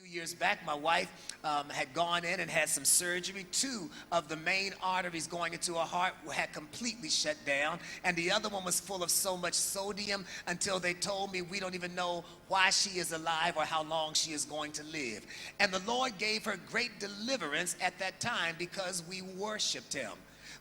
Years back, my wife had gone in and had some surgery. Two of the main arteries going into her heart had completely shut down, and the other one was full of so much sodium until they told me we don't even know why she is alive or how long she is going to live. And the Lord gave her great deliverance at that time because we worshiped him.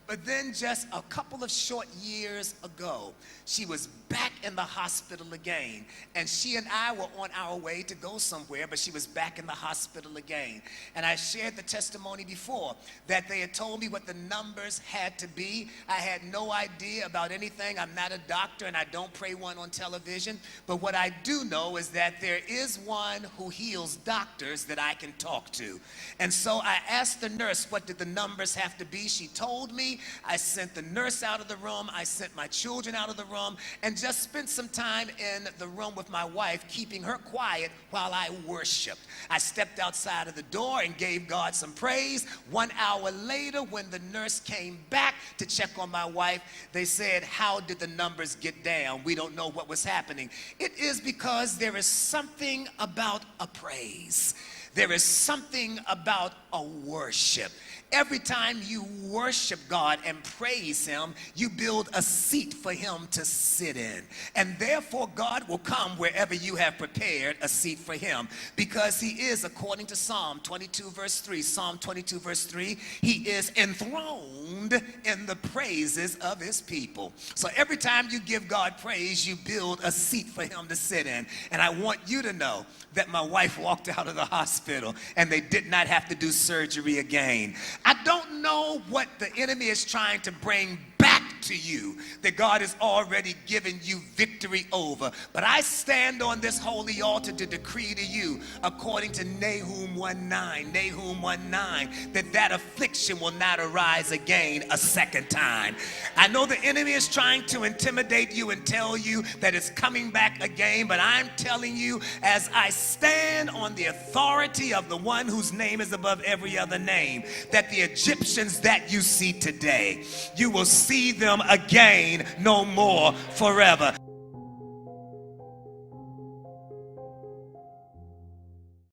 But then just a couple of short years ago, she was back in the hospital again. And she and I were on our way to go somewhere, but she was back in the hospital again. And I shared the testimony before that they had told me what the numbers had to be. I had no idea about anything. I'm not a doctor and I don't pray one on television. But what I do know is that there is one who heals doctors that I can talk to. And so I asked the nurse, what did the numbers have to be? She told me. I sent the nurse out of the room. I sent my children out of the room and just spent some time in the room with my wife, keeping her quiet while I worshiped. I stepped outside of the door and gave God some praise. 1 hour later, when the nurse came back to check on my wife, they said, "How did the numbers get down? We don't know what was happening." It is because there is something about a praise. There is something about a worship. Every time you worship God and praise him, you build a seat for him to sit in. And therefore, God will come wherever you have prepared a seat for him, because he is, according to Psalm 22 verse 3, Psalm 22 verse 3, he is enthroned in the praises of his people. So every time you give God praise, you build a seat for him to sit in. And I want you to know that my wife walked out of the hospital and they did not have to do surgery again. I don't know what the enemy is trying to bring back to you that God has already given you victory over. But I stand on this holy altar to decree to you, according to Nahum 1:9, that affliction will not arise again a second time. I know the enemy is trying to intimidate you and tell you that it's coming back again, but I'm telling you, as I stand on the authority of the one whose name is above every other name, that the Egyptians that you see today, you will see them again no more forever.